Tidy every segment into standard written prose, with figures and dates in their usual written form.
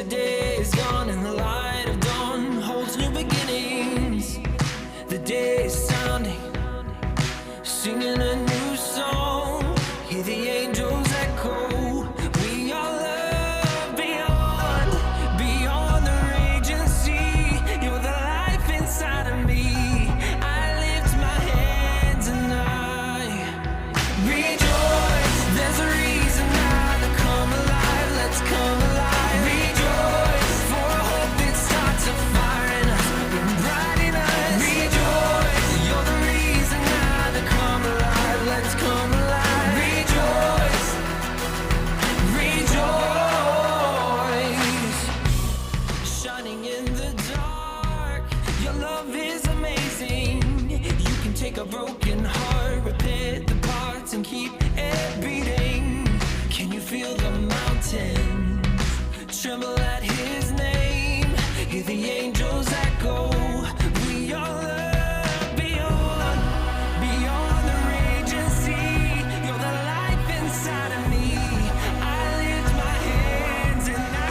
The day is gone and the light of dawn holds new beginnings. The day is sounding, singing a new song. Hear the angels echo. We are loved beyond, beyond the raging sea. You're the life inside of me. I lift my hands and I rejoice. There's a reason now to come alive. Let's come alive. Rejoice for a hope that starts a fire in us and bright in us. Rejoice. You're the reason now to come alive. Let's come alive. Rejoice. Rejoice. Shining in the dark. Your love is amazing. You can take a broken heart, repair the parts, and keep it beating. Can you feel the mountains tremble at his name? Hear the angels echo. We are loved beyond, beyond the raging sea. You're the life inside of me. I lift my hands and I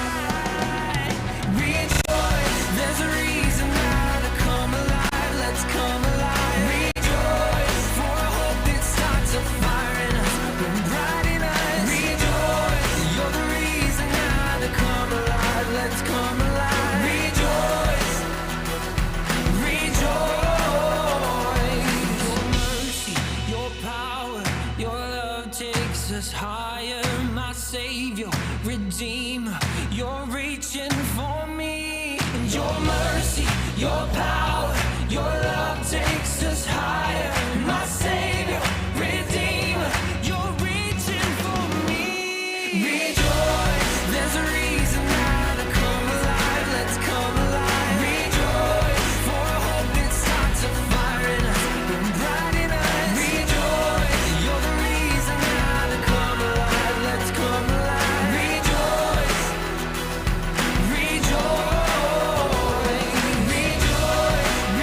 rejoice. There's a reason now to come alive. Let's come alive. Rejoice for a hope that starts a fire in us and bright in us. Rejoice. You're the reason now to come alive. Let's come alive. Rejoice. Rejoice. Your mercy, your power, your love takes us higher. My Savior, Redeemer, you're reaching for me. And your mercy, your power, your love takes us higher. My Savior, Redeemer, you're reaching for me. Rejoice. There's a reason now to come alive. Let's come alive. Rejoice for a hope that starts a fire in us and bright in us. Rejoice. You're the reason now to come alive. Let's come alive. Rejoice. Rejoice. Rejoice.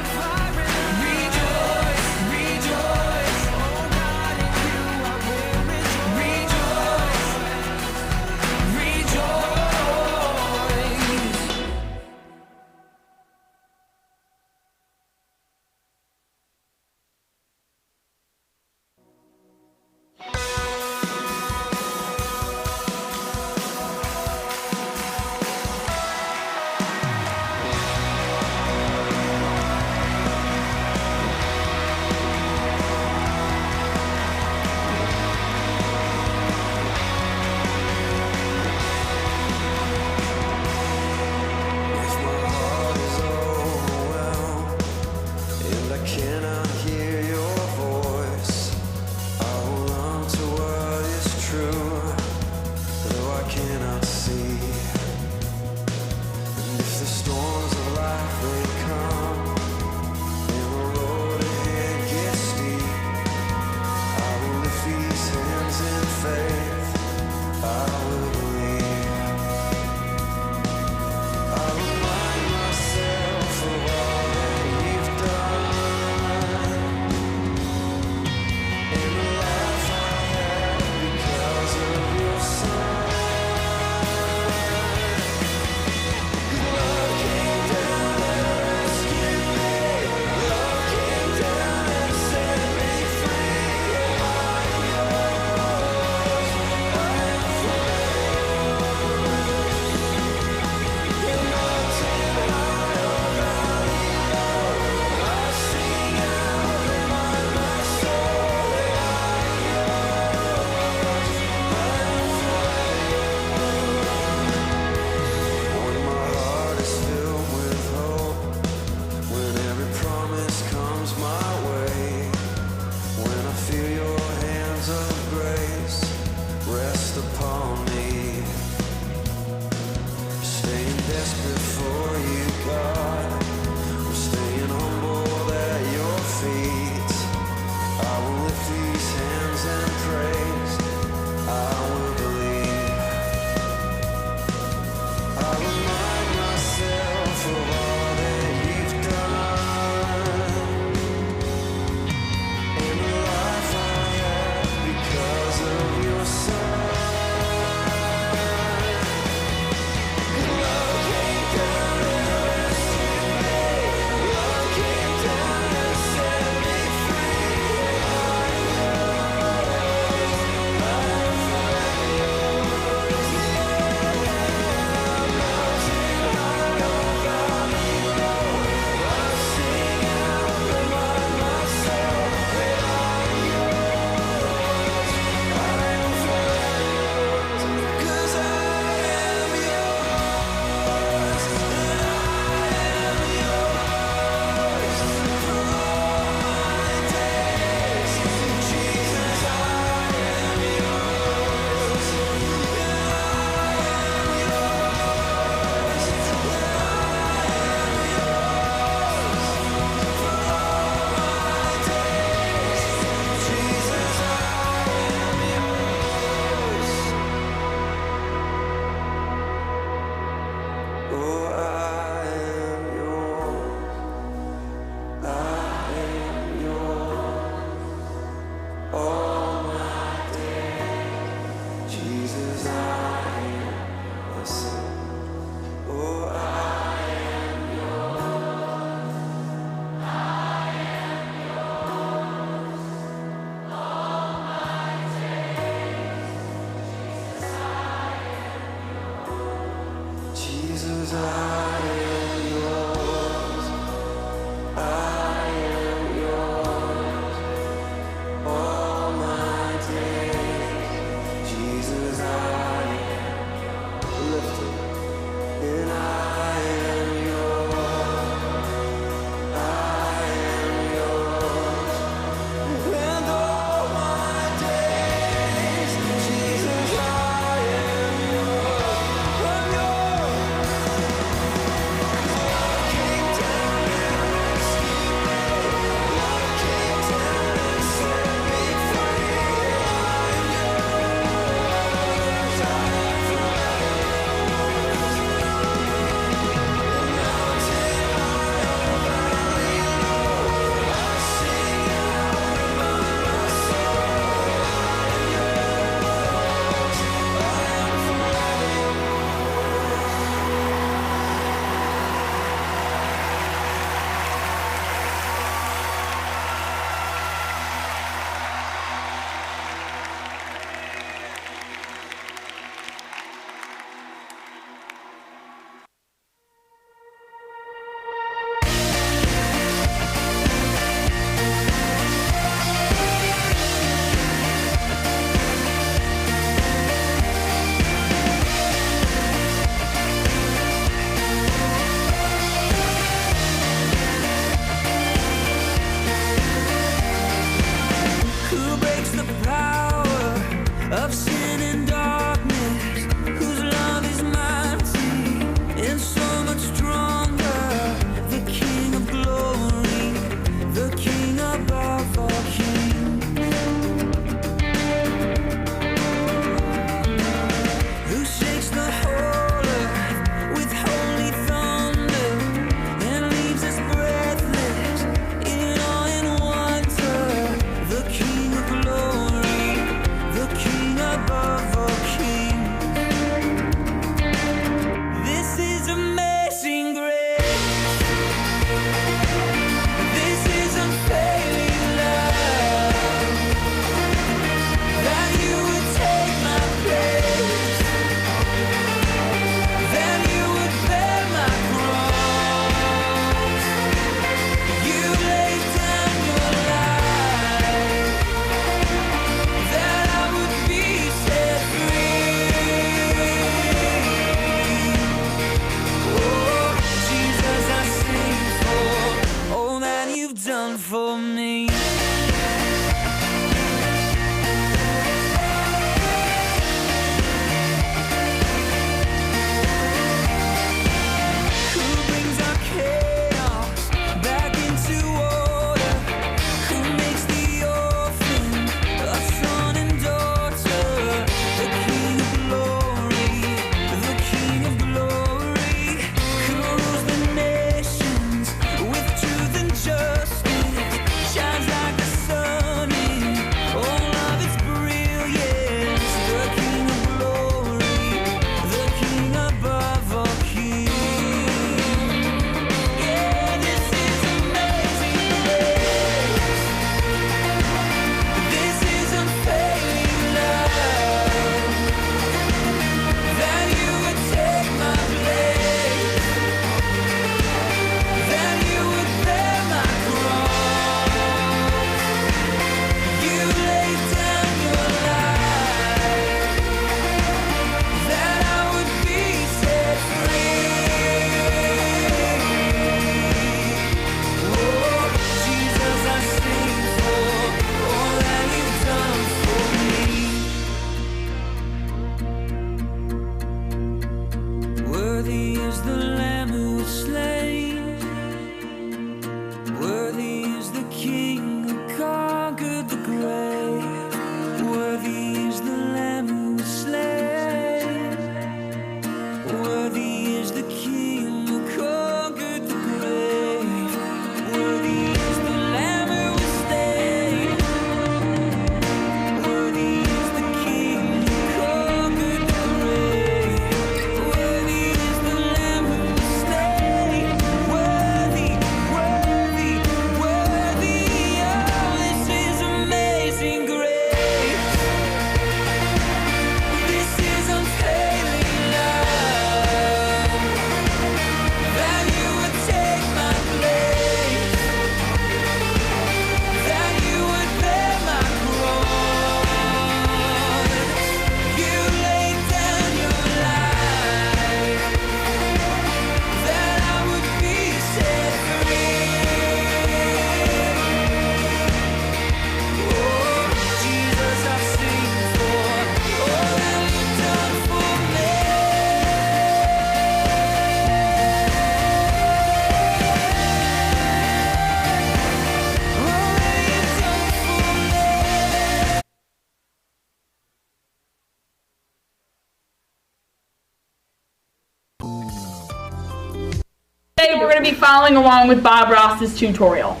following along with Bob Ross's tutorial.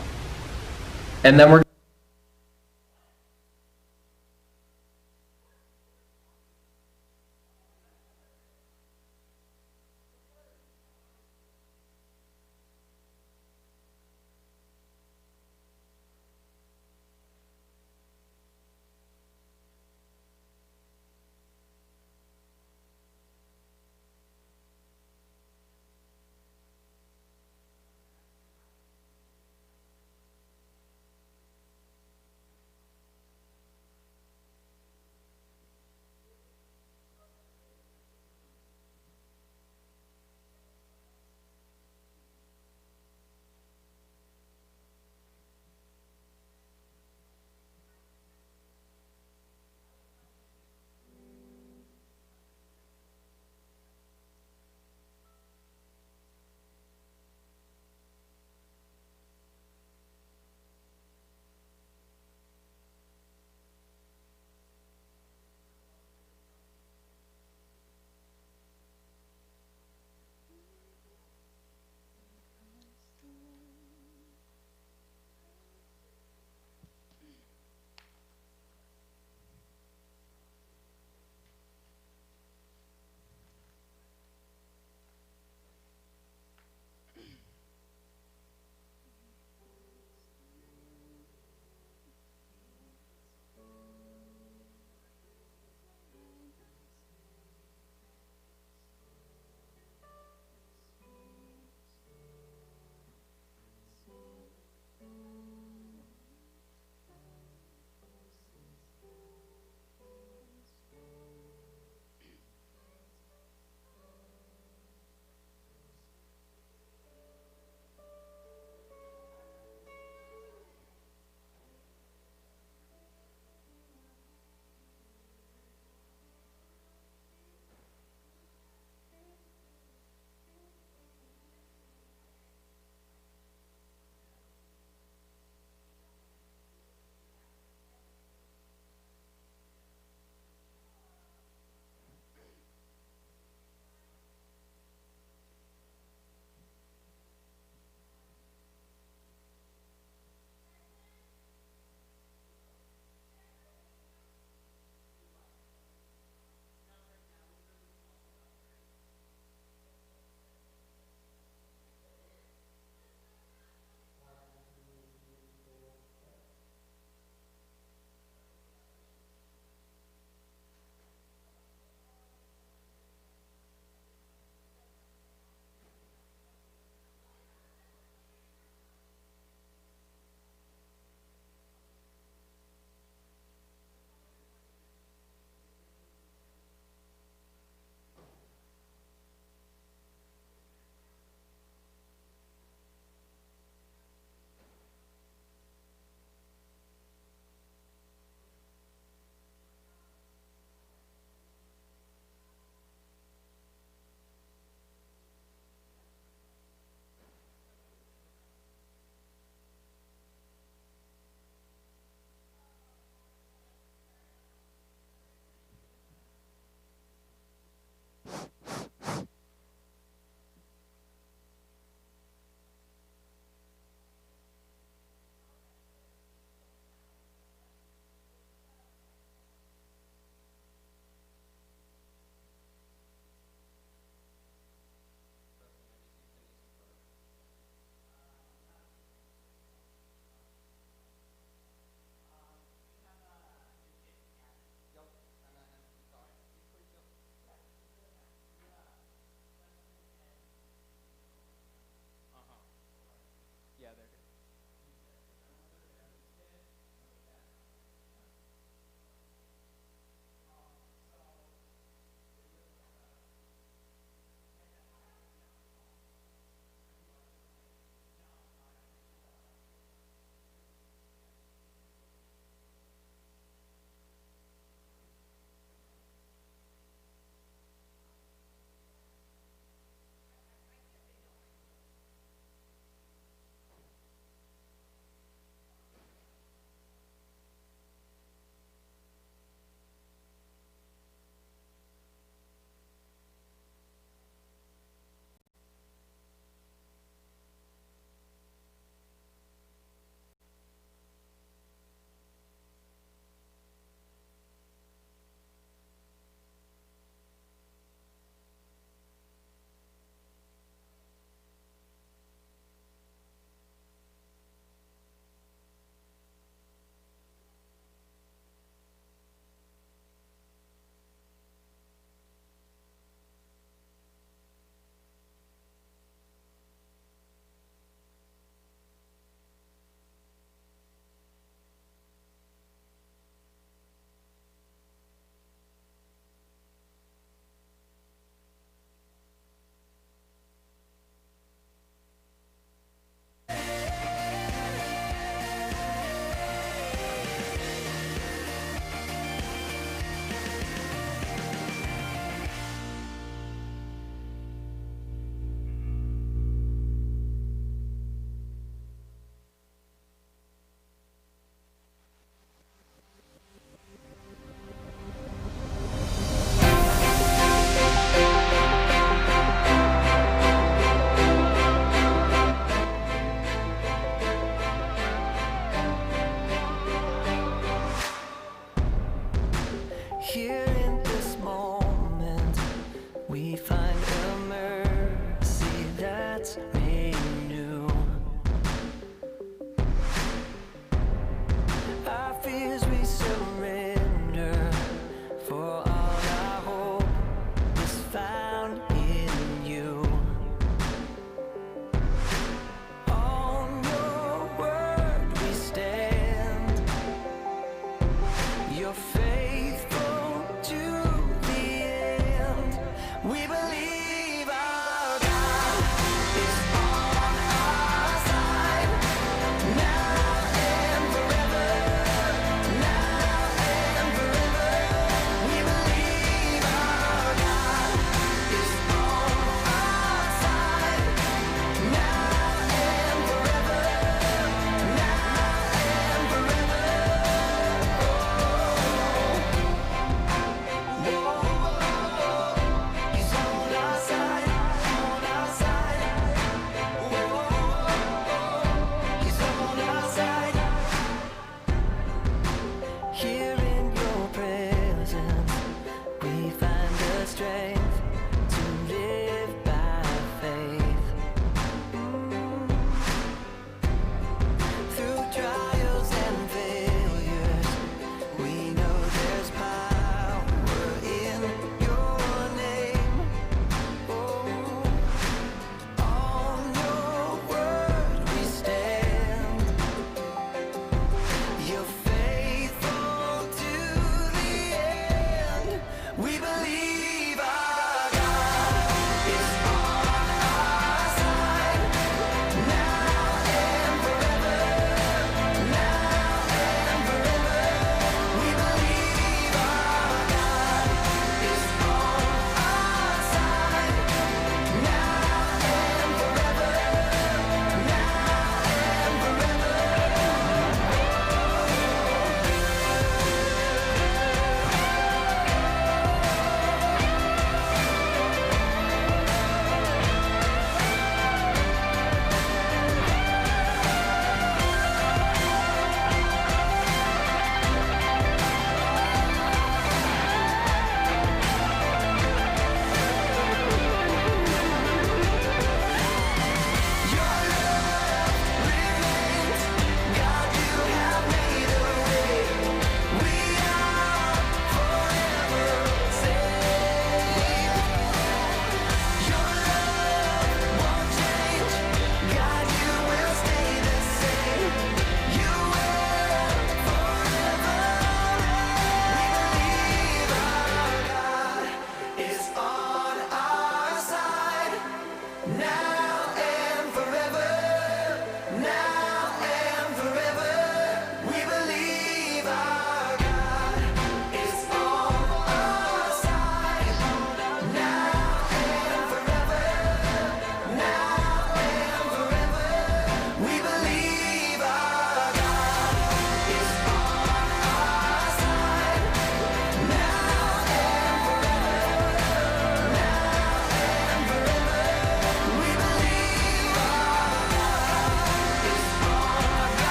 And then we're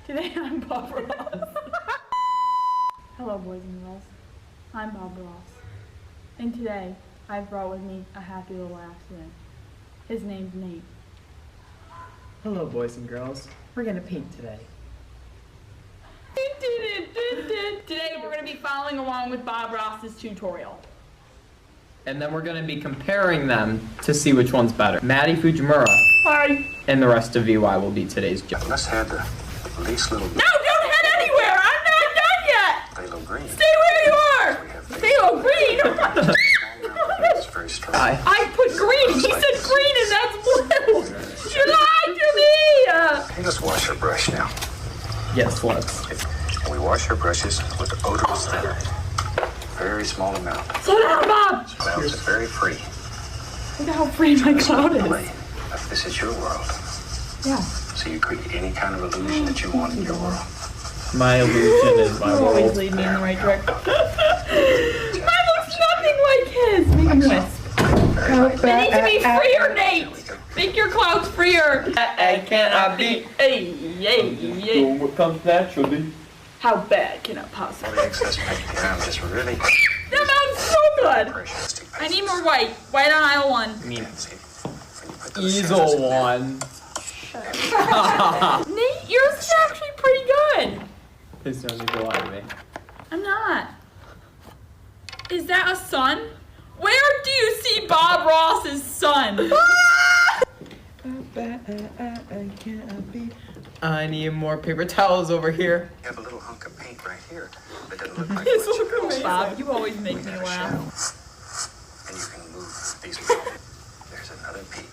Today I'm Bob Ross. Hello, boys and girls. I'm Bob Ross. And today I've brought with me a happy little accident. His name's Nate. Hello, boys and girls. We're gonna paint today. Today we're going to be following along with Bob Ross's tutorial. And then we're gonna be comparing them to see which one's better. Maddie Fujimura Hi. and the rest of VY will be today's judge. Let's head the least little bit. No, don't head anywhere. I'm not done yet. They look green. Stay where you are. Stay on green. It's very strong. Hi. I put green. He said green and that's blue. You lied to me. Hey, let's wash our brush now. Yes, let's. We wash our brushes with odorless thinner. Very small amount. Slow down, Bob. Clouds are very free. Look at how free my cloud is. This is your world. Yeah. So you create any kind of illusion that you want in your world. My illusion is my You always world. lead me in the right direction. Mine looks nothing like his. Make him wisp. They need to be freer, Nate. Make your clouds freer. I cannot be. Hey, yay. What comes naturally. How bad can it possibly? All the excess paint around just really That sounds so good. precious. I need more white. White on aisle 1. I mean, See, when you put those easel scissors in there, one. Nate, yours is actually pretty good. Please don't need to lie to me. I'm not. Is that a sun? Where do you see Bob Ross's sun? I need more paper towels over here. you have a little hunk of paint right here that doesn't look like It's much. look amazing. Bob, you always make me Got a laugh. shadow. And you can move these. There's another peak.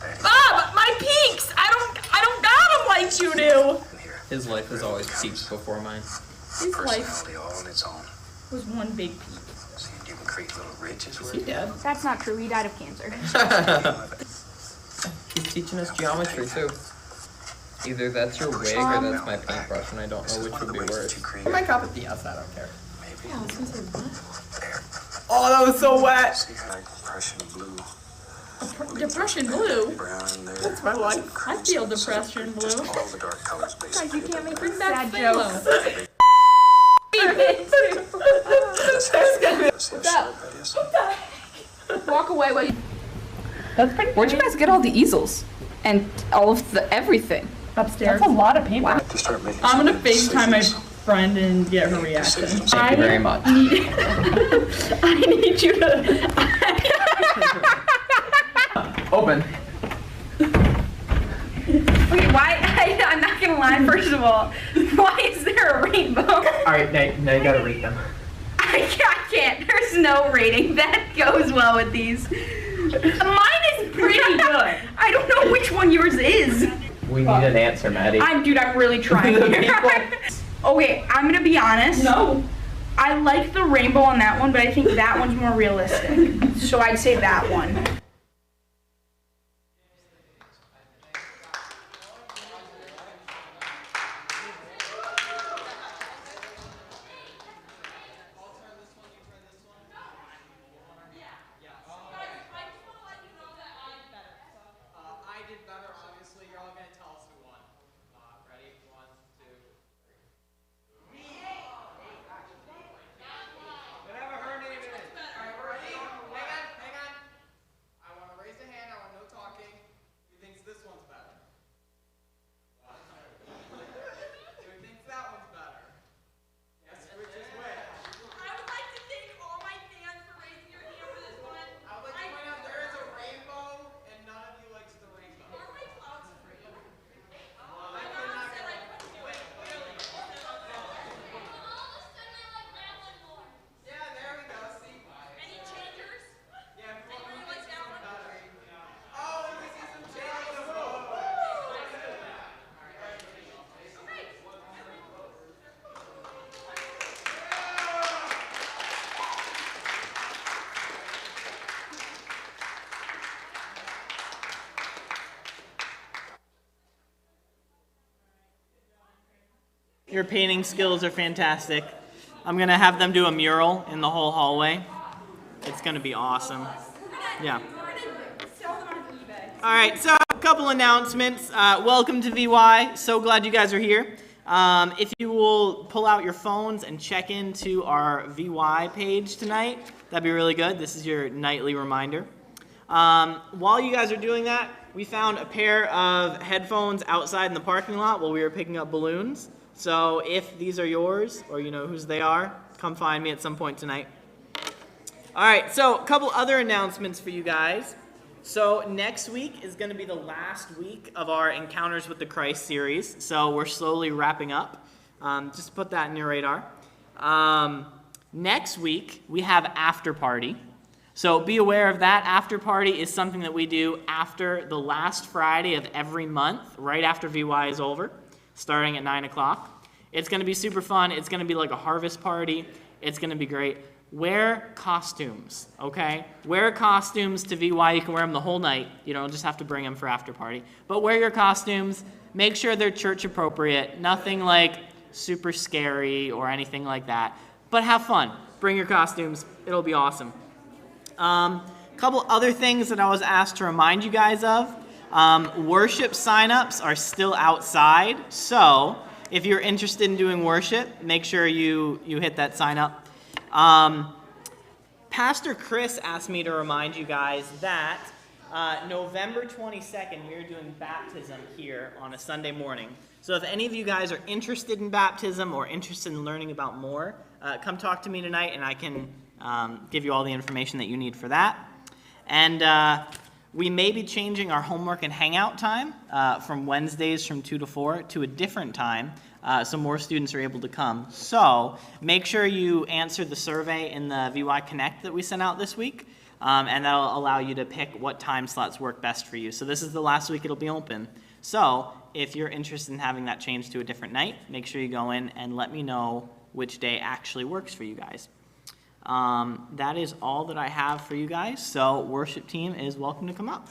That is Bob, my peaks! I don't got them like you do. in here. His life is always peaks before mine. His life Personality all on its own. was one big peak. See, you can create little ridges where He dead? That's not true. He died of cancer. He's teaching us geometry too. Either that's your wig or that's my paintbrush, and I don't know which would be worse. I might cop it the yes, I don't care. Maybe. Yeah, I was gonna say what? There. Oh, that was so wet! See how Prussian blue, Depression blue. brown in there. That's my life. I feel depression Just blue. all the dark colors basically. You can't make Bring back sad Phalo. jokes. Let's see how sharp that is. Walk away while you Where'd you guys get all the easels? And all of the everything? upstairs. That's a lot of paper. To start making I'm gonna some FaceTime my decisions. friend and get her reaction. Decisions. Thank you very much. I need you to. Open. Wait, why? I'm not gonna lie, first of all. Why is there a rainbow? Alright, now you gotta rate them. I can't. There's no rating. That goes well with these. Mine is pretty good. I don't know which one yours is. We need an answer, Maddie. I'm really trying here. Okay, I'm gonna be honest. No. I like the rainbow on that one, but I think that one's more realistic. So I'd say that one. I did better, obviously. You're all gonna tell us who won. Ready? 1, 2, 3. Whatever her name is. Alright, we're ready? Hang on. I want to raise a hand. I want no talking. Who thinks this one's better? Who thinks that one's better? Yes, which is which? I would like to thank all my fans for raising your hand for this one. I would like to point out there is a rainbow, and none of you likes the rainbow. Are my clouds free? I could not get it. Yeah, there we go. See? Any changers? Yeah, if you want Anyone like that one? better. Oh, we see some changes. Your painting skills are fantastic. I'm gonna have them do a mural in the whole hallway. It's gonna be awesome. Yeah. All right, so couple announcements. Welcome to VY. So glad you guys are here. If you will pull out your phones and check into our VY page tonight, that'd be really good. This is your nightly reminder. While you guys are doing that, we found a pair of headphones outside in the parking lot while we were picking up balloons. So if these are yours, or you know whose they are, come find me at some point tonight. All right, so a couple other announcements for you guys. So next week is going to be the last week of our Encounters with the Christ series. So we're slowly wrapping up. Just put that in your radar. Next week, we have After Party. So be aware of that. After Party is something that we do after the last Friday of every month, right after VY is over, starting at 9 o'clock. It's going to be super fun. It's going to be like a harvest party. It's going to be great. Wear costumes, okay? Wear costumes to VY. You can wear them the whole night. You don't just have to bring them for after party. But wear your costumes. Make sure they're church appropriate. Nothing like super scary or anything like that. But have fun. Bring your costumes. It'll be awesome. Couple other things that I was asked to remind you guys of. Worship signups are still outside. So if you're interested in doing worship, make sure you hit that sign up. Pastor Chris asked me to remind you guys that November 22nd, we're doing baptism here on a Sunday morning. So if any of you guys are interested in baptism or interested in learning about more, come talk to me tonight and I can give you all the information that you need for that. And we may be changing our homework and hangout time from Wednesdays from 2 to 4 to a different time. So more students are able to come. So make sure you answer the survey in the VY Connect that we sent out this week, and that'll allow you to pick what time slots work best for you. So this is the last week it'll be open. So if you're interested in having that changed to a different night, make sure you go in and let me know which day actually works for you guys. That is all that I have for you guys. So worship team is welcome to come up.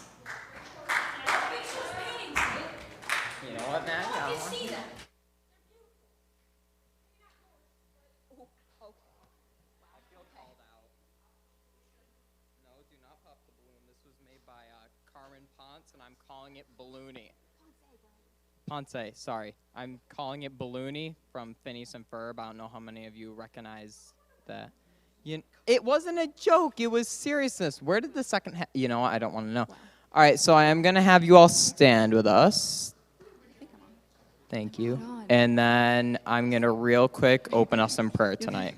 You know what, Matt? And I'm calling it Balloony. Ponce, sorry. I'm calling it Balloony from Phineas and Ferb. I don't know how many of you recognize that. It wasn't a joke. It was seriousness. Where did the second you know, I don't want to know. All right, so I am going to have you all stand with us. Thank you. And then I'm going to real quick open us in prayer tonight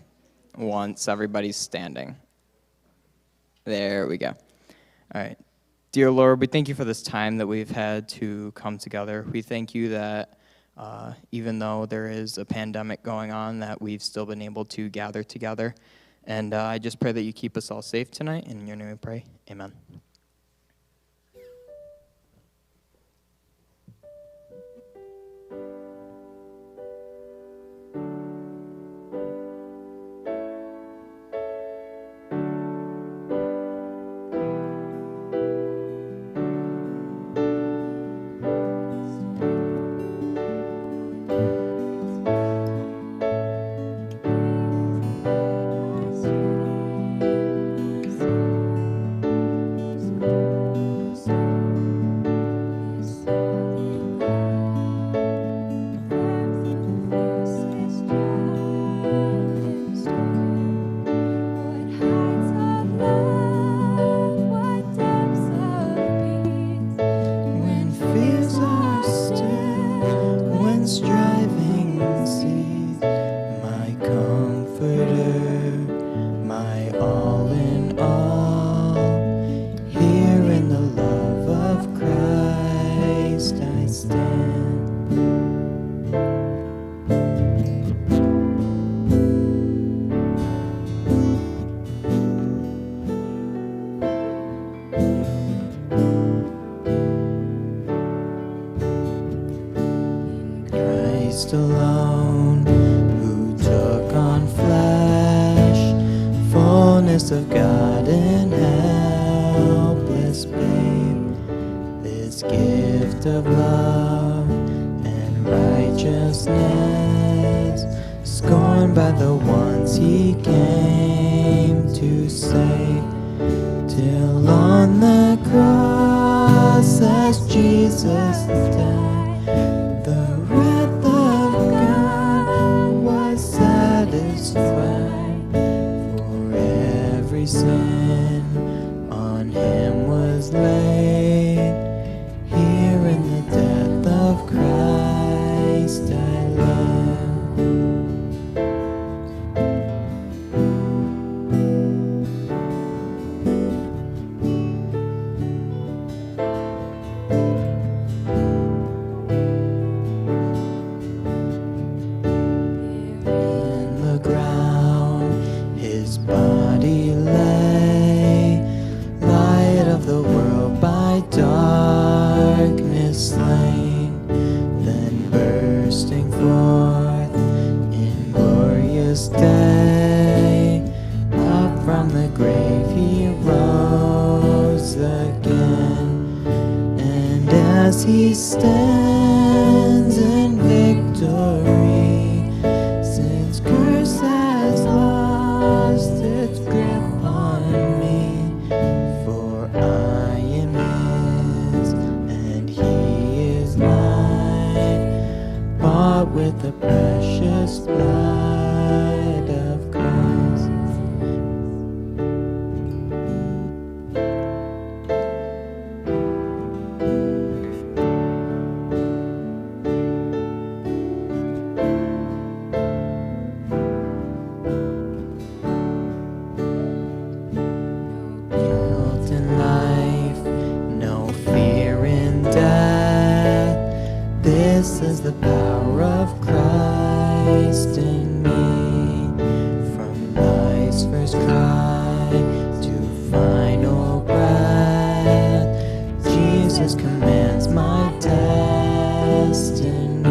once everybody's standing. There we go. All right. Dear Lord, we thank you for this time that we've had to come together. We thank you that even though there is a pandemic going on, that we've still been able to gather together. And I just pray that you keep us all safe tonight. And in your name we pray. Amen. Christ alone, who took on flesh, fullness of God and helpless babe, this gift of love and righteousness, scorned by the ones he came to save, till on the cross cross as Jesus died, the wrath of God was satisfied. For every sin on him was laid. Here in the death of Christ I live. In the ground his body lay, light of the world by darkness slain, then bursting forth in glorious day, up from the grave he rose again. And as he stands in victory, since curse has lost its grip on me, for I am his and he is mine, bought with the precious blood of Christ. Guilt in life, no fear in death. This is the power of Christ in me. From life's first cry to final breath, Jesus commands my destiny.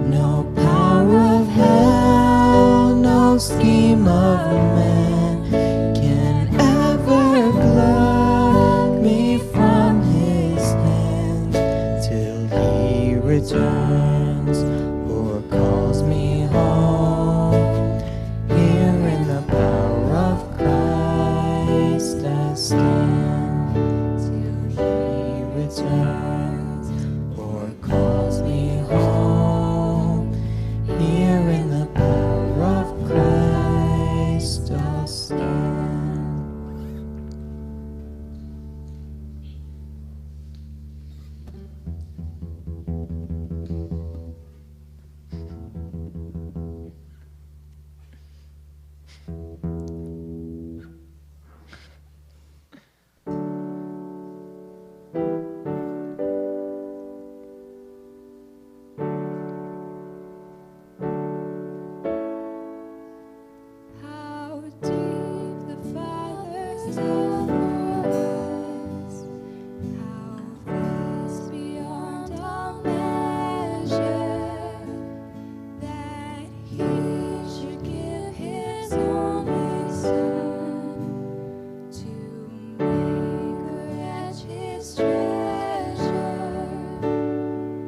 No power of hell, no scheme of man can ever pluck me from his hand till he returns or calls me home. Here in the power of Christ I stand till he returns or calls me home. Here in the power of Christ I'll stand. How deep the Father's love for us, how vast beyond all measure, that He should give His only Son to make a wretch His treasure.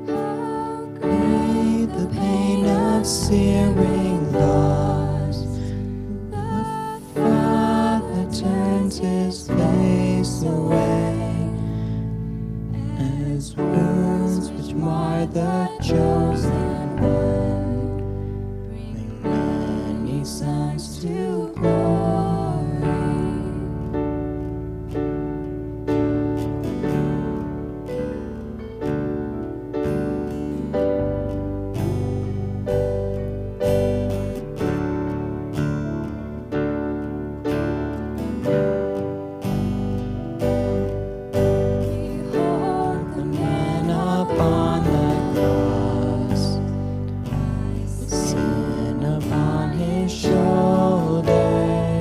How Great the pain of searing loss, the Father turns his face away, as wounds which mar the chosen one bring many sons to glory. behold The man upon the cross, sin upon his shoulders.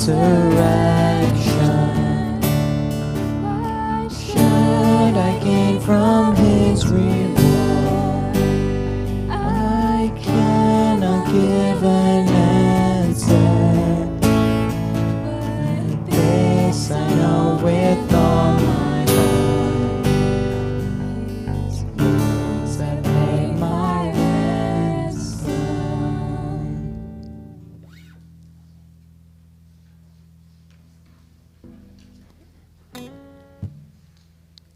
resurrection should I gain from his reward? I cannot give an answer, but this I know with all my heart. His wounds have paid my ransom.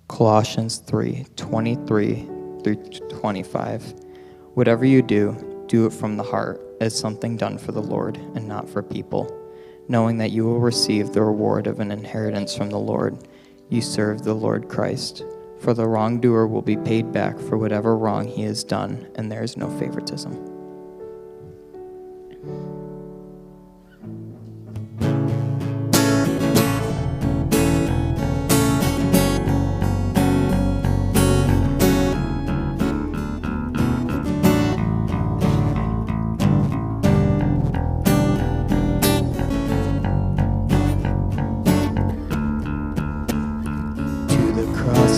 Colossians 3:23 through 25. Whatever you do, do it from the heart, as something done for the Lord and not for people, knowing that you will receive the reward of an inheritance from the Lord. You serve the Lord Christ. For the wrongdoer will be paid back for whatever wrong he has done, and there is no favoritism.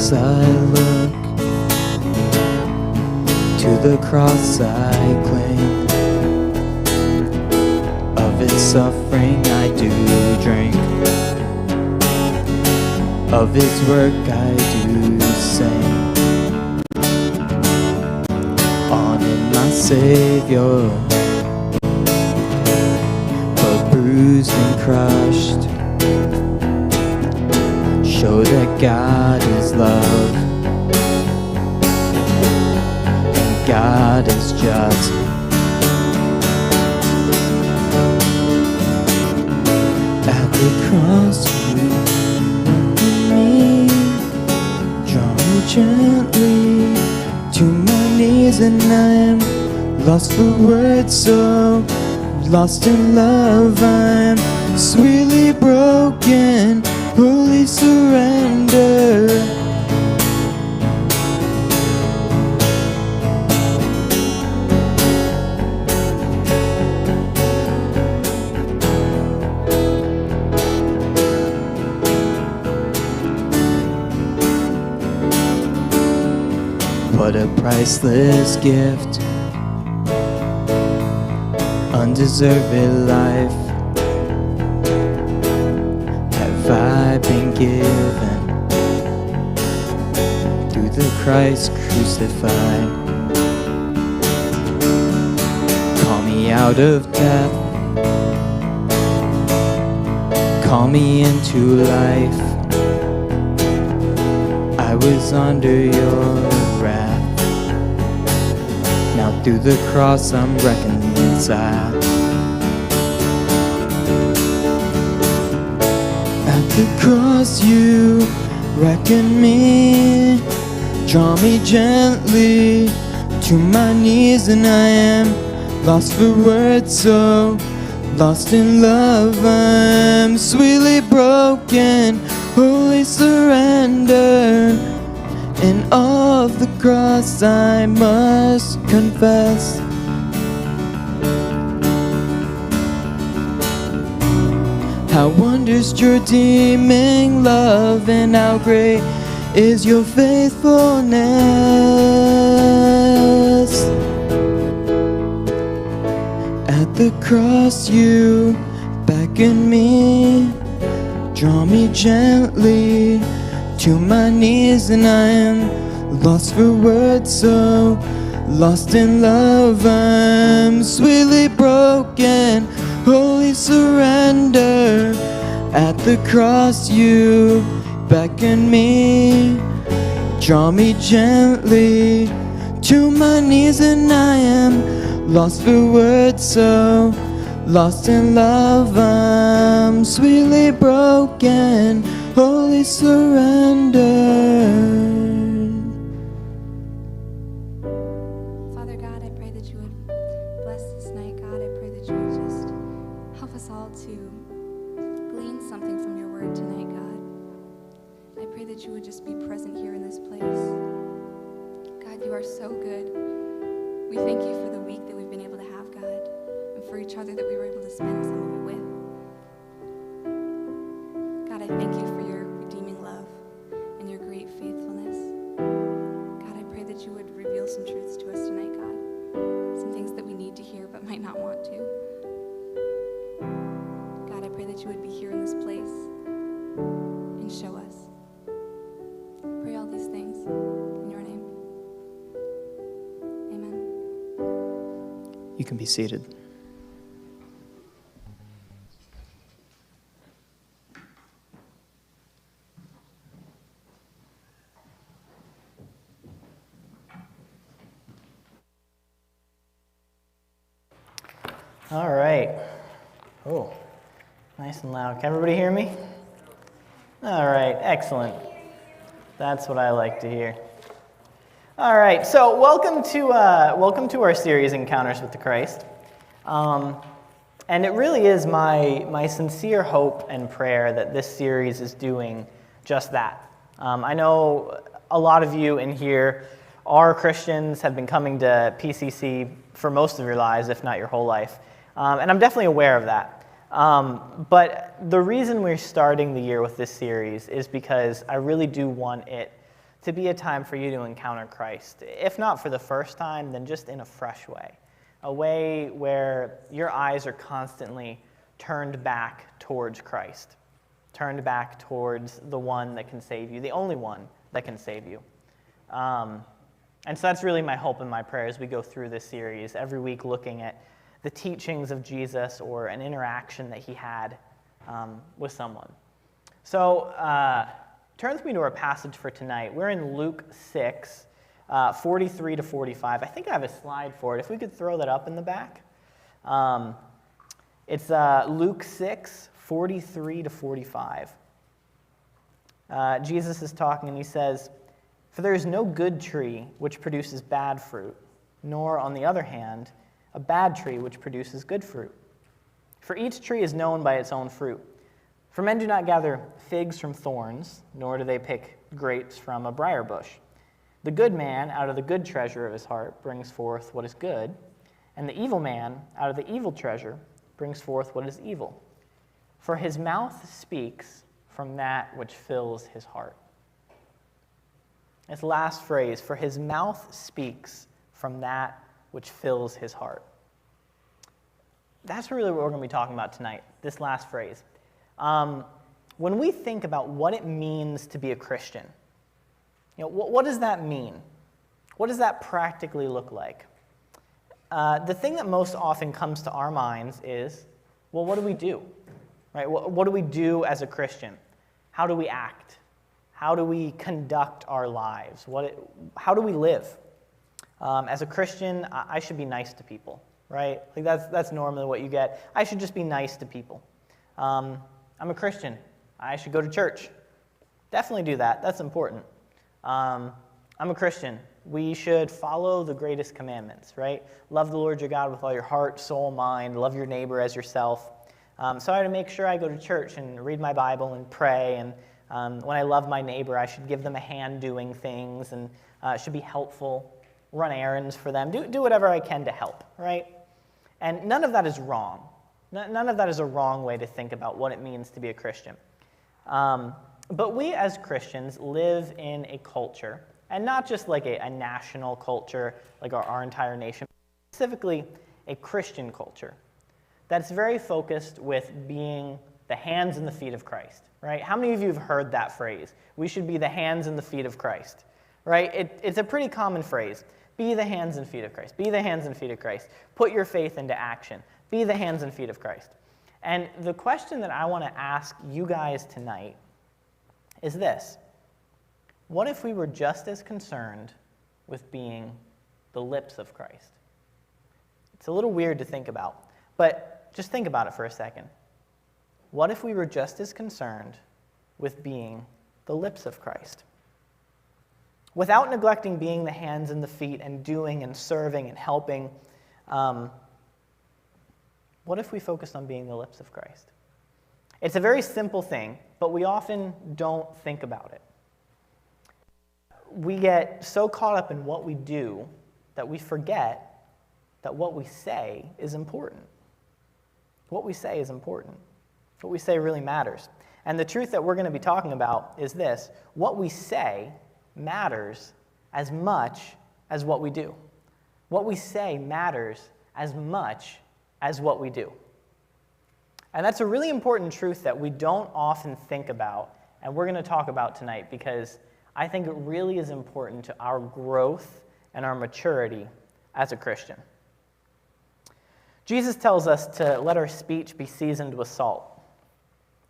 I look, to the cross I cling, of its suffering I do drink, of its work I do sing. On in my Savior, but bruised and crushed, show that God is love, and God is just. At the cross you welcome me, draw me gently to my knees, and I am lost for words, so lost in love. I'm sweetly broken, fully surrender. What a priceless gift, undeserved life I've been given through the Christ crucified. Call me out of death, call me into life. I was under your wrath, now through the cross I'm reconciled. At the cross you reckon me, draw me gently to my knees, and I am lost for words, so lost in love. I'm sweetly broken, wholly surrendered, and of the cross I must confess. How wondrous your redeeming love, and how great is your faithfulness. At the cross you beckon me, draw me gently to my knees, and I am lost for words, so lost in love. I'm sweetly broken, wholly surrender. At the cross you beckon me, draw me gently to my knees, and I am lost for words, so lost in love. I'm sweetly broken, wholly surrendered. Father God, I pray that you would bless this night, God. I pray that you would just help us all to glean something from your word tonight, God. I pray that you would just be present here in this place. God, you are so good. We thank you for the week that we've been able to have, God, and for each other that we were able to spend some of it with. that you would reveal some truths to us tonight, God. Some things that we need to hear but might not want to. God, I pray that you would be here in this place and show us. I pray all these things in your name. Amen. You can be seated. All right. Oh, nice and loud. Can everybody hear me? All right, excellent. That's what I like to hear. All right, so welcome to our series, Encounters with the Christ. And it really is my sincere hope and prayer that this series is doing just that. I know a lot of you in here are Christians, have been coming to PCC for most of your lives, if not your whole life. And I'm definitely aware of that. But the reason we're starting the year with this series is because I really do want it to be a time for you to encounter Christ. If not for the first time, then just in a fresh way. A way where your eyes are constantly turned back towards Christ. Turned back towards the one that can save you, the only one that can save you. And so that's really my hope and my prayer as we go through this series, every week looking at the teachings of Jesus or an interaction that he had with someone. So turn with me to our passage for tonight. We're in Luke 6, 43 to 45. I think I have a slide for it. If we could throw that up in the back. It's Luke 6, 43 to 45. Jesus is talking and he says, "For there is no good tree which produces bad fruit, nor, on the other hand, a bad tree which produces good fruit. For each tree is known by its own fruit. For men do not gather figs from thorns, nor do they pick grapes from a briar bush. The good man out of the good treasure of his heart brings forth what is good, and the evil man out of the evil treasure brings forth what is evil. For his mouth speaks from that which fills his heart." This last phrase, "for his mouth speaks from that which fills his heart." That's really what we're going to be talking about tonight, this last phrase. When we think about what it means to be a Christian, what does that mean? What does that practically look like? The thing that most often comes to our minds is, well, what do we do? Right? What do we do as a Christian? How do we act? How do we conduct our lives? How do we live? As a Christian, I should be nice to people, right? Like that's normally what you get. I should just be nice to people. I'm a Christian. I should go to church. Definitely do that. That's important. I'm a Christian. We should follow the greatest commandments, right? Love the Lord your God with all your heart, soul, mind. Love your neighbor as yourself. So I have to make sure I go to church and read my Bible and pray. And when I love my neighbor, I should give them a hand doing things and should be helpful. Run errands for them, do whatever I can to help, right? And none of that is wrong. None of that is a wrong way to think about what it means to be a Christian. But we as Christians live in a culture, and not just like a national culture, like our entire nation, but specifically a Christian culture that's very focused with being the hands and the feet of Christ, right? How many of you have heard that phrase? We should be the hands and the feet of Christ, right? It's a pretty common phrase. Be the hands and feet of Christ. Be the hands and feet of Christ. Put your faith into action. Be the hands and feet of Christ. And the question that I want to ask you guys tonight is this. What if we were just as concerned with being the lips of Christ? It's a little weird to think about, but just think about it for a second. What if we were just as concerned with being the lips of Christ? Without neglecting being the hands and the feet and doing and serving and helping, what if we focused on being the lips of Christ? It's a very simple thing, but we often don't think about it. We get so caught up in what we do that we forget that what we say is important. What we say is important. What we say really matters. And the truth that we're going to be talking about is this. What we say matters as much as what we do. What we say matters as much as what we do. And that's a really important truth that we don't often think about, and we're going to talk about tonight because I think it really is important to our growth and our maturity as a Christian. Jesus tells us to let our speech be seasoned with salt.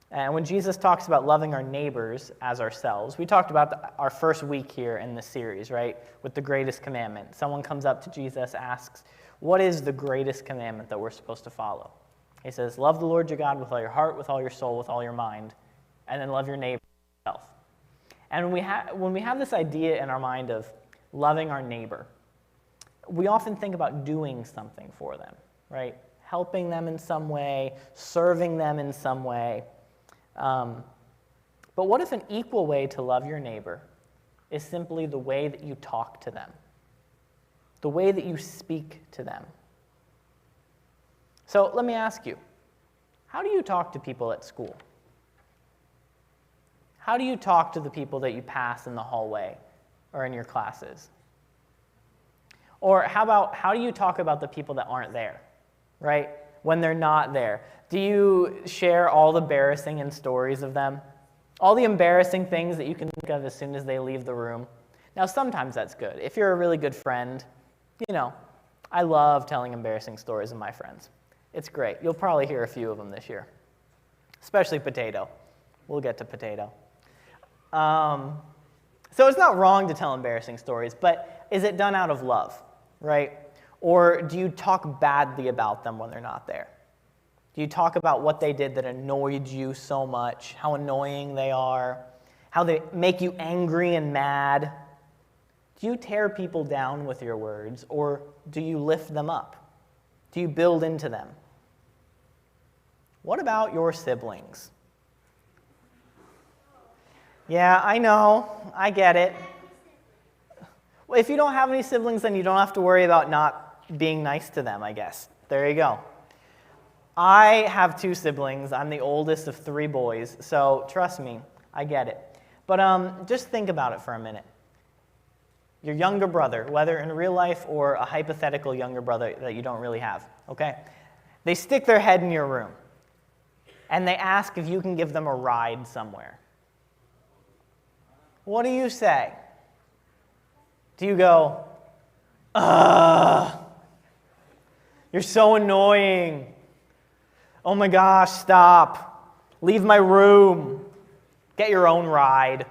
And when Jesus talks about loving our neighbors as ourselves, we talked about our first week here in this series, right, with the greatest commandment. Someone comes up to Jesus, asks, what is the greatest commandment that we're supposed to follow? He says, love the Lord your God with all your heart, with all your soul, with all your mind, and then love your neighbor as yourself. And when we have this idea in our mind of loving our neighbor, we often think about doing something for them, right? Helping them in some way, serving them in some way. But what if an equal way to love your neighbor is simply the way that you talk to them, the way that you speak to them? So let me ask you, how do you talk to people at school? How do you talk to the people that you pass in the hallway or in your classes? Or how do you talk about the people that aren't there, right? When they're not there? Do you share all the embarrassing stories of them? All the embarrassing things that you can think of as soon as they leave the room? Now, sometimes that's good. If you're a really good friend, I love telling embarrassing stories of my friends. It's great. You'll probably hear a few of them this year, especially Potato. We'll get to Potato. So it's not wrong to tell embarrassing stories, but is it done out of love, right? Or do you talk badly about them when they're not there? Do you talk about what they did that annoyed you so much, how annoying they are, how they make you angry and mad? Do you tear people down with your words, or do you lift them up? Do you build into them? What about your siblings? Yeah, I know. I get it. Well, if you don't have any siblings, then you don't have to worry about not being nice to them, I guess. There you go. I have 2 siblings. I'm the oldest of 3 boys, so trust me, I get it. But just think about it for a minute. Your younger brother, whether in real life or a hypothetical younger brother that you don't really have, okay? They stick their head in your room, and they ask if you can give them a ride somewhere. What do you say? Do you go, ugh, you're so annoying. Oh my gosh, stop. Leave my room. Get your own ride.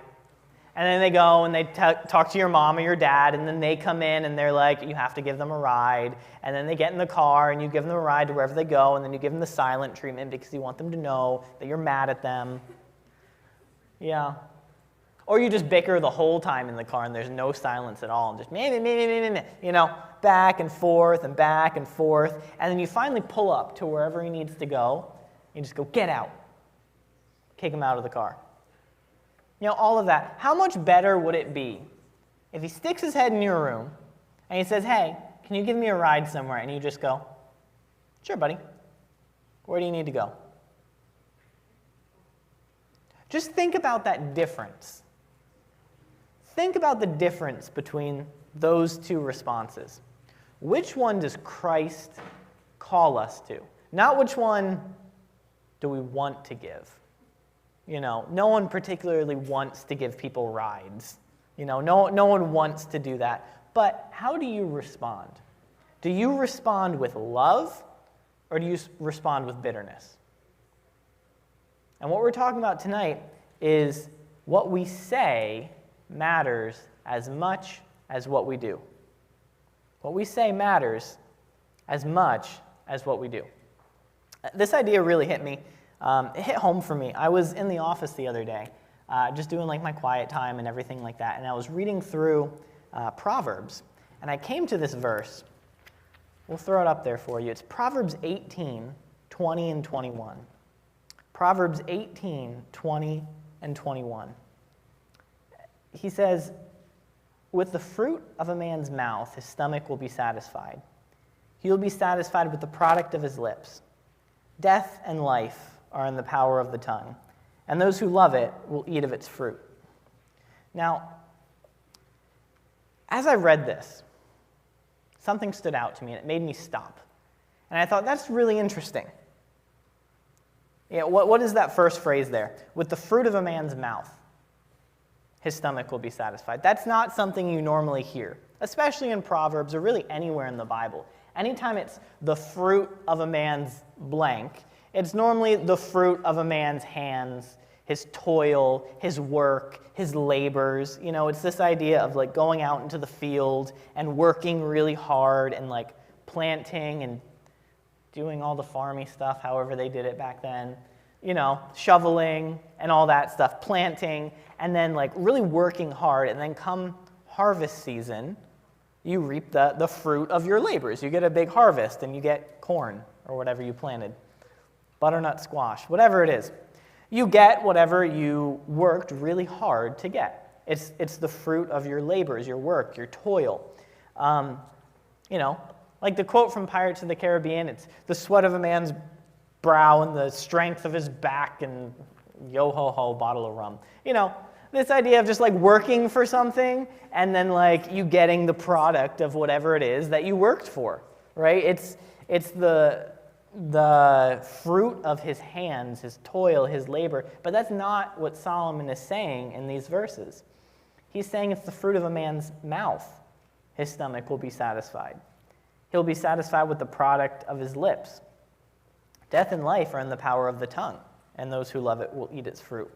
And then they go and they talk to your mom or your dad, and then they come in and they're like, you have to give them a ride. And then they get in the car and you give them a ride to wherever they go, and then you give them the silent treatment because you want them to know that you're mad at them. Yeah. Or you just bicker the whole time in the car and there's no silence at all, and just back and forth and back and forth. And then you finally pull up to wherever he needs to go. You just go, get out. Kick him out of the car. All of that. How much better would it be if he sticks his head in your room and he says, hey, can you give me a ride somewhere? And you just go, sure, buddy. Where do you need to go? Just think about that difference. Think about the difference between those 2 responses. Which one does Christ call us to? Not which one do we want to give. No one particularly wants to give people rides. No one wants to do that. But how do you respond? Do you respond with love, or do you respond with bitterness? And what we're talking about tonight is what we say matters as much as what we do. What we say matters as much as what we do. This idea really hit me. It hit home for me. I was in the office the other day, just doing my quiet time and everything like that, and I was reading through Proverbs, and I came to this verse. We'll throw it up there for you. It's Proverbs 18, 20 and 21. Proverbs 18, 20 and 21. He says, with the fruit of a man's mouth, his stomach will be satisfied. He will be satisfied with the product of his lips. Death and life are in the power of the tongue, and those who love it will eat of its fruit. Now, As I read this, something stood out to me and it made me stop. And I thought, that's really interesting. Yeah, what is that first phrase there? With the fruit of a man's mouth, his stomach will be satisfied. That's not something you normally hear, especially in Proverbs or really anywhere in the Bible. Anytime it's the fruit of a man's blank, it's normally the fruit of a man's hands, his toil, his work, his labors. You know, it's this idea of like going out into the field and working really hard and like planting and doing all the farmy stuff, however they did it back then, you know, shoveling and all that stuff, planting, and then like really working hard, and then come harvest season, you reap the fruit of your labors. You get a big harvest and you get corn or whatever you planted, butternut squash, whatever it is. You get whatever you worked really hard to get. It's the fruit of your labors, your work, your toil. You know, like the quote from Pirates of the Caribbean, it's the sweat of a man's brow and the strength of his back and yo-ho-ho bottle of rum. You know, this idea of just like working for something and then like you getting the product of whatever it is that you worked for, right? It's the fruit of his hands, his toil, his labor. But that's not what Solomon is saying in these verses. He's saying it's the fruit of a man's mouth. His stomach will be satisfied. He'll be satisfied with the product of his lips. Death and life are in the power of the tongue, and those who love it will eat its fruit.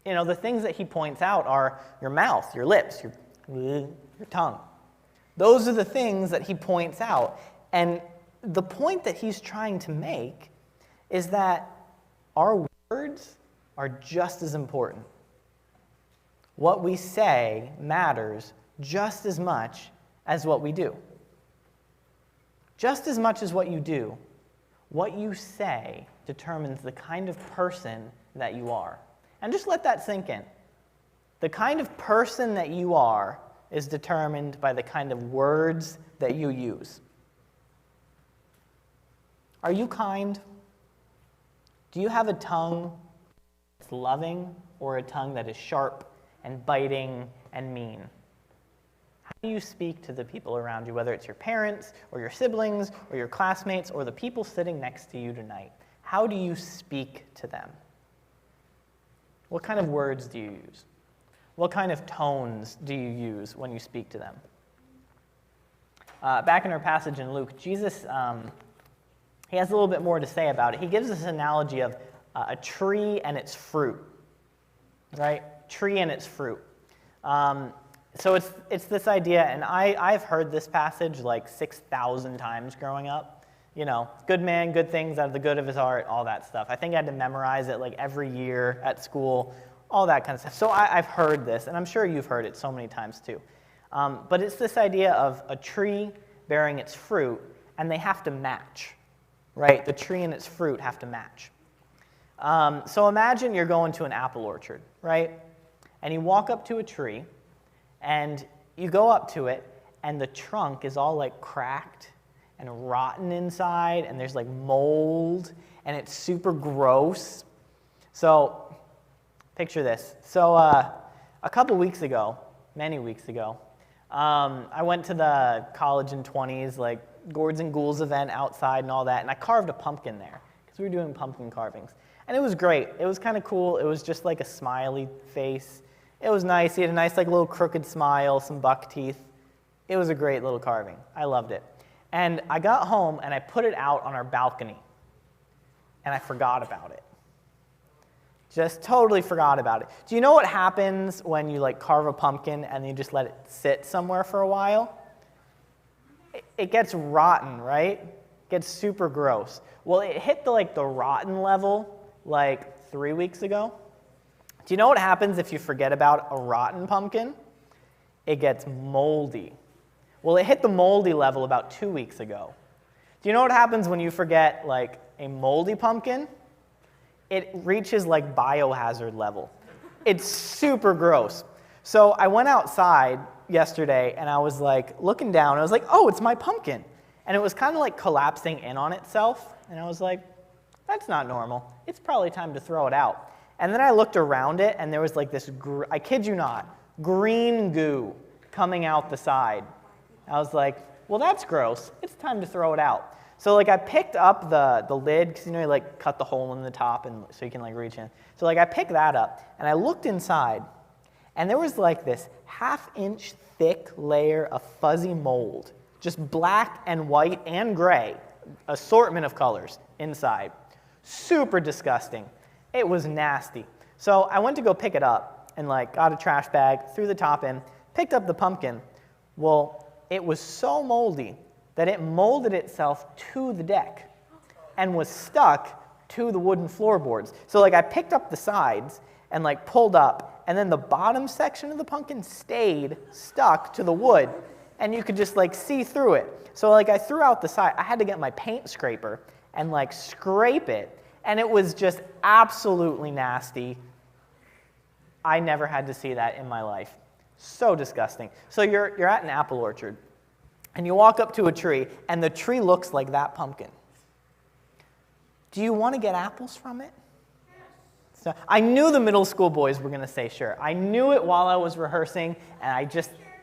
You know, the things that he points out are your mouth, your lips, your tongue. Those are the things that he points out. And the point that he's trying to make is that our words are just as important. What we say matters just as much as what we do. Just as much as what you do, what you say determines the kind of person that you are. And just let that sink in. The kind of person that you are is determined by the kind of words that you use. Are you kind? Do you have a tongue that's loving or a tongue that is sharp and biting and mean? How do you speak to the people around you, whether it's your parents or your siblings or your classmates or the people sitting next to you tonight? How do you speak to them? What kind of words do you use? What kind of tones do you use when you speak to them? Back in our passage in Luke, Jesus, he has a little bit more to say about it. He gives us an analogy of a tree and its fruit, right? Tree and its fruit. So it's this idea, and I've heard this passage like 6,000 times growing up. You know, good man, good things out of the good of his heart, all that stuff. I think I had to memorize it like every year at school, all that kind of stuff. So I've heard this, and I'm sure you've heard it so many times too. But it's this idea of a tree bearing its fruit, and they have to match, right? The tree and its fruit have to match. So imagine you're going to an apple orchard, right? And you walk up to a tree, and you go up to it, and the trunk is all like cracked and rotten inside, and there's like mold, and it's super gross. So picture this. So a couple weeks ago, many weeks ago, I went to the College in 20s, like Gourds and Ghouls event outside and all that, and I carved a pumpkin there, because we were doing pumpkin carvings. And it was great. It was kind of cool. It was just like a smiley face. It was nice. He had a nice like little crooked smile, some buck teeth. It was a great little carving. I loved it. And I got home and I put it out on our balcony. And I forgot about it. Just totally forgot about it. Do you know what happens when you like carve a pumpkin and you just let it sit somewhere for a while? It gets rotten, right? It gets super gross. Well, it hit the rotten level like 3 weeks ago. Do you know what happens if you forget about a rotten pumpkin? It gets moldy. Well, it hit the moldy level about 2 weeks ago. Do you know what happens when you forget like a moldy pumpkin? It reaches like biohazard level. It's super gross. So I went outside yesterday and I was like looking down. I was like, oh, it's my pumpkin. And it was kind of like collapsing in on itself. And I was like, that's not normal. It's probably time to throw it out. And then I looked around it and there was like this, I kid you not, green goo coming out the side. I was like, well, that's gross. It's time to throw it out. So like I picked up the lid, because you know you like cut the hole in the top and so you can like reach in. So like I picked that up and I looked inside and there was like this 1/2 inch thick layer of fuzzy mold, just black and white and gray, assortment of colors inside. Super disgusting. It was nasty. So I went to go pick it up and like got a trash bag, threw the top in, picked up the pumpkin. Well, it was so moldy that it molded itself to the deck and was stuck to the wooden floorboards. So like I picked up the sides and like pulled up, and then the bottom section of the pumpkin stayed stuck to the wood, and you could just like see through it. So like I threw out the side, I had to get my paint scraper and like scrape it, and it was just absolutely nasty. I never had to see that in my life. So disgusting. So you're at an apple orchard, and you walk up to a tree, and the tree looks like that pumpkin. Do you want to get apples from it? So I knew the middle school boys were going to say sure. I knew it while I was rehearsing, and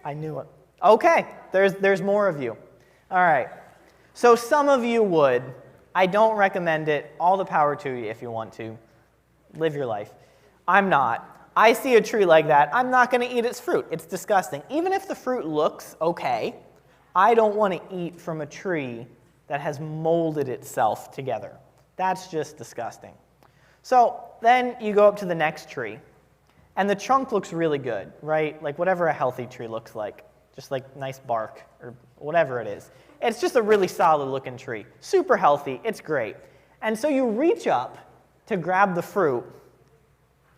I knew it. Okay, there's more of you. All right. So some of you would. I don't recommend it. All the power to you if you want to. Live your life. I'm not. I see a tree like that, I'm not going to eat its fruit. It's disgusting. Even if the fruit looks okay, I don't want to eat from a tree that has molded itself together. That's just disgusting. So then you go up to the next tree, and the trunk looks really good, right? Like whatever a healthy tree looks like, just like nice bark or whatever it is. It's just a really solid looking tree. Super healthy, it's great. And so you reach up to grab the fruit,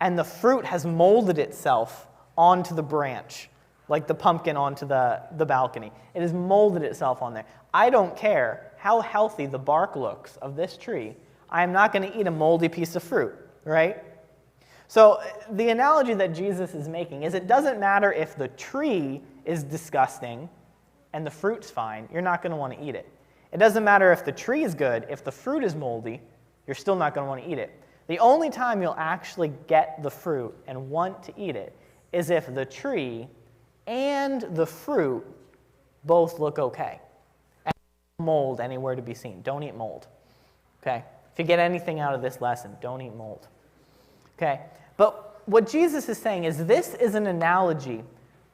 and the fruit has molded itself onto the branch, like the pumpkin onto the balcony. It has molded itself on there. I don't care how healthy the bark looks of this tree. I am not going to eat a moldy piece of fruit, right? So the analogy that Jesus is making is it doesn't matter if the tree is disgusting and the fruit's fine, you're not going to want to eat it. It doesn't matter if the tree is good, if the fruit is moldy, you're still not going to want to eat it. The only time you'll actually get the fruit and want to eat it is if the tree and the fruit both look okay. And mold anywhere to be seen. Don't eat mold. Okay? If you get anything out of this lesson, don't eat mold. Okay? But what Jesus is saying is this is an analogy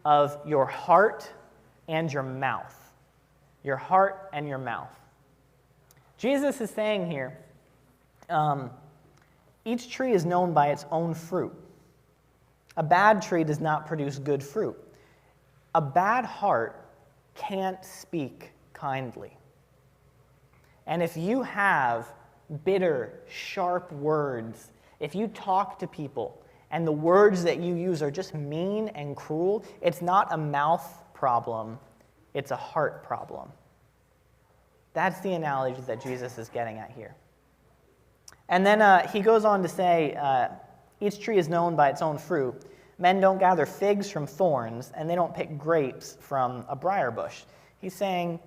of your heart and your mouth. Your heart and your mouth. Jesus is saying here, each tree is known by its own fruit. A bad tree does not produce good fruit. A bad heart can't speak kindly. And if you have bitter, sharp words, if you talk to people and the words that you use are just mean and cruel, it's not a mouth problem, it's a heart problem. That's the analogy that Jesus is getting at here. And then he goes on to say, each tree is known by its own fruit. Men don't gather figs from thorns, and they don't pick grapes from a briar bush. He's saying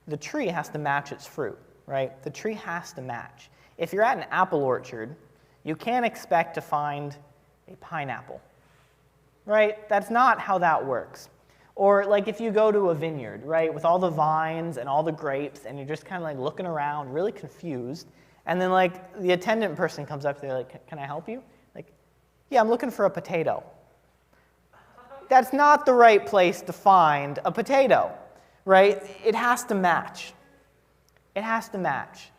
the tree has to match its fruit, right? The tree has to match. If you're at an apple orchard, you can't expect to find a pineapple, right? That's not how that works. Or like if you go to a vineyard, right, with all the vines and all the grapes, and you're just kind of like looking around, really confused, and then like the attendant person comes up to you like, can I help you? Like, yeah, I'm looking for a potato. That's not the right place to find a potato, right? It has to match. It has to match.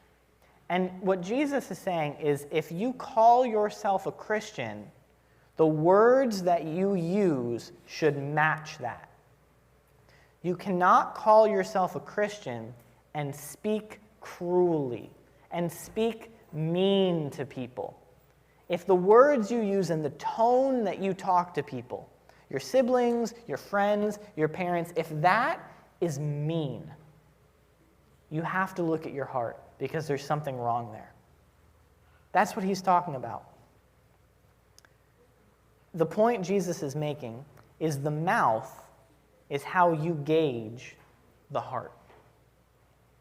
And what Jesus is saying is if you call yourself a Christian, the words that you use should match that. You cannot call yourself a Christian and speak cruelly and speak mean to people. If the words you use and the tone that you talk to people, your siblings, your friends, your parents, if that is mean, you have to look at your heart because there's something wrong there. That's what he's talking about. The point Jesus is making is the mouth is how you gauge the heart.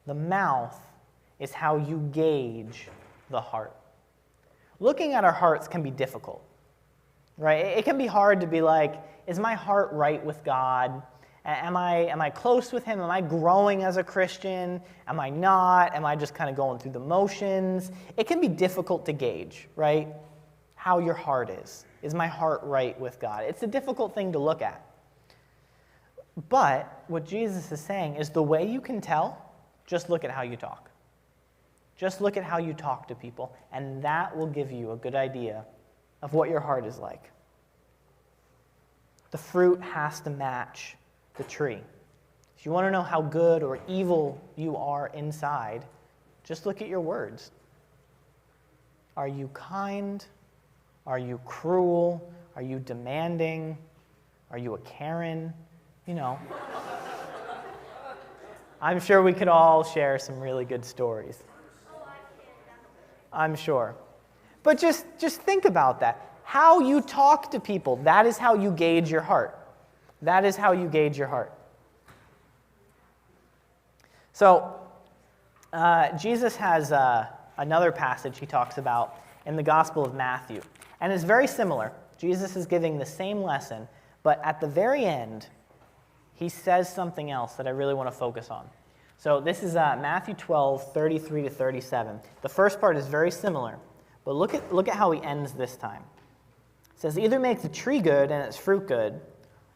The mouth is how you gauge the heart. Looking at our hearts can be difficult, right? It can be hard to be like, is my heart right with God? Am I close with him? Am I growing as a Christian? Am I not? Am I just kind of going through the motions? It can be difficult to gauge, right? How your heart is. Is my heart right with God? It's a difficult thing to look at. But what Jesus is saying is the way you can tell, just look at how you talk. Just look at how you talk to people, and that will give you a good idea of what your heart is like. The fruit has to match the tree. If you want to know how good or evil you are inside, just look at your words. Are you kind? Are you cruel? Are you demanding? Are you a Karen? You know. I'm sure we could all share some really good stories. I'm sure. But just think about that. How you talk to people, that is how you gauge your heart. That is how you gauge your heart. So, Jesus has another passage he talks about in the Gospel of Matthew. And it's very similar. Jesus is giving the same lesson, but at the very end, he says something else that I really want to focus on. So this is Matthew 12, 33 to 37. The first part is very similar, but look at how he ends this time. It says, either make the tree good and its fruit good,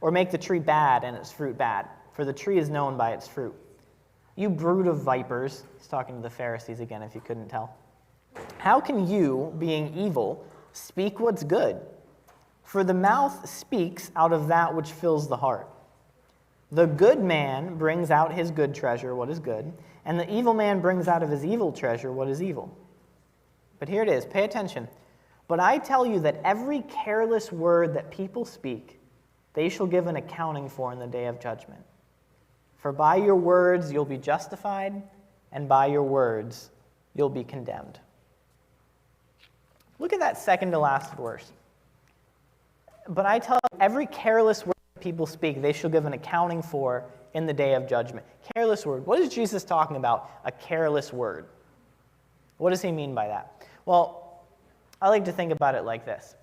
or make the tree bad and its fruit bad, for the tree is known by its fruit. You brood of vipers, he's talking to the Pharisees again if you couldn't tell. How can you, being evil, speak what's good? For the mouth speaks out of that which fills the heart. The good man brings out his good treasure, what is good, and the evil man brings out of his evil treasure what is evil. But here it is, pay attention. But I tell you that every careless word that people speak, they shall give an accounting for in the day of judgment. For by your words you'll be justified, and by your words you'll be condemned. Look at that second to last verse. But I tell you, every careless word that people speak, they shall give an accounting for in the day of judgment. Careless word. What is Jesus talking about? A careless word. What does he mean by that? Well, I like to think about it like this.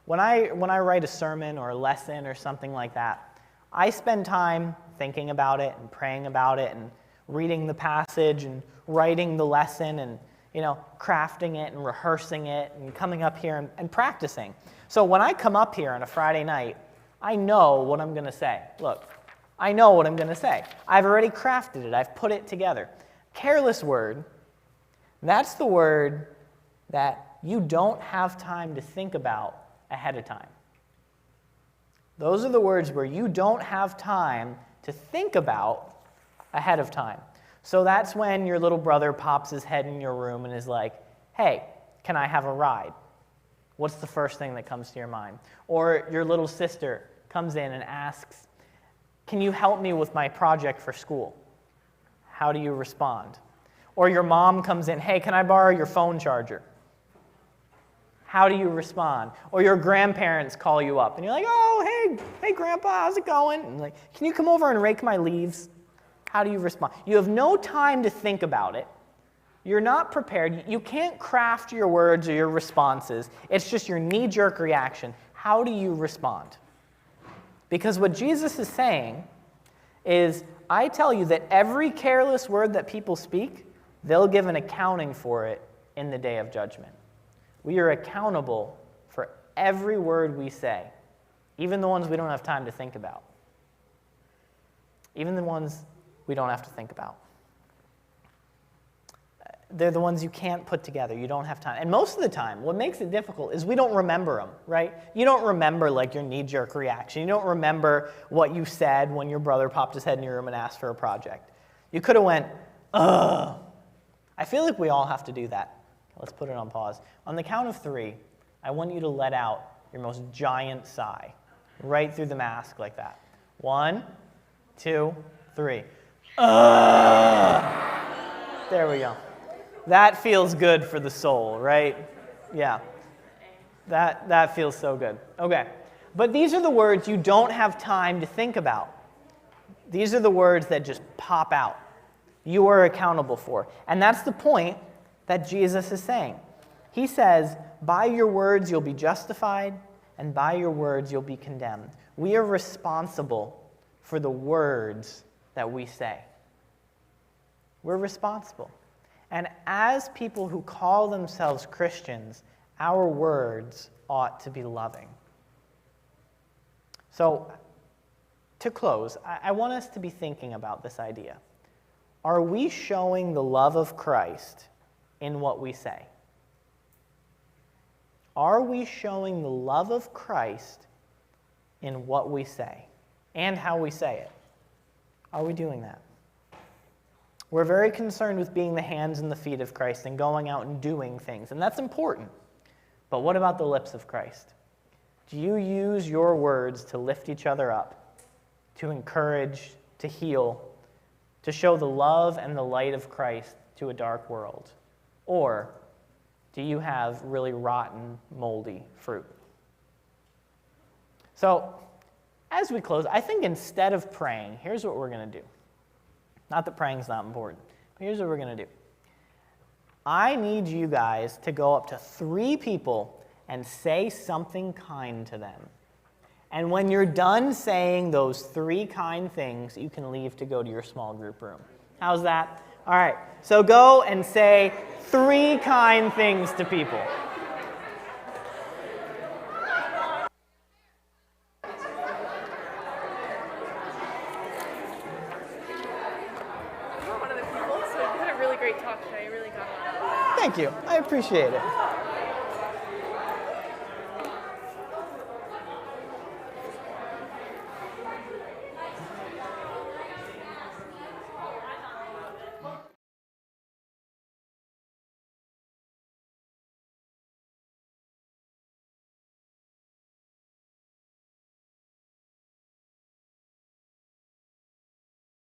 When I write a sermon or a lesson or something like that, I spend time thinking about it and praying about it and reading the passage and writing the lesson and crafting it and rehearsing it and coming up here and practicing. So when I come up here on a Friday night, I know what I'm going to say. Look, I know what I'm going to say. I've already crafted it. I've put it together. Careless word, that's the word that you don't have time to think about ahead of time. Those are the words where you don't have time to think about ahead of time. So that's when your little brother pops his head in your room and is like, hey, can I have a ride? What's the first thing that comes to your mind? Or your little sister comes in and asks, can you help me with my project for school? How do you respond? Or your mom comes in, hey, can I borrow your phone charger? How do you respond? Or your grandparents call you up and you're like, oh, hey, Grandpa, how's it going? And like, can you come over and rake my leaves? How do you respond? You have no time to think about it. You're not prepared. You can't craft your words or your responses. It's just your knee-jerk reaction. How do you respond? Because what Jesus is saying is, I tell you that every careless word that people speak, they'll give an accounting for it in the day of judgment. We are accountable for every word we say, even the ones we don't have time to think about. Even the ones we don't have to think about. They're the ones you can't put together. You don't have time. And most of the time, what makes it difficult is we don't remember them, right? You don't remember like your knee-jerk reaction. You don't remember what you said when your brother popped his head in your room and asked for a project. You could have went, ugh. I feel like we all have to do that. Let's put it on pause. On the count of 3, I want you to let out your most giant sigh right through the mask like that. 1, 2, 3. There we go. That feels good for the soul, right? Yeah. That feels so good. Okay. But these are the words you don't have time to think about. These are the words that just pop out. You are accountable for. And that's the point that Jesus is saying. He says, by your words you'll be justified, and by your words you'll be condemned. We are responsible for the words that we say. We're responsible. And as people who call themselves Christians, our words ought to be loving. So, to close, I want us to be thinking about this idea. Are we showing the love of Christ in what we say? Are we showing the love of Christ in what we say and how we say it? Are we doing that? We're very concerned with being the hands and the feet of Christ and going out and doing things, and that's important. But what about the lips of Christ? Do you use your words to lift each other up, to encourage, to heal, to show the love and the light of Christ to a dark world? Or do you have really rotten, moldy fruit? So, as we close, I think instead of praying, here's what we're going to do. Not that praying's not important, but here's what we're going to do. I need you guys to go up to 3 people and say something kind to them. And when you're done saying those 3 kind things, you can leave to go to your small group room. How's that? All right, so go and say 3 kind things to people. One of the people, so you had a really great talk today. You really got a lot out of it. Thank you. I appreciate it.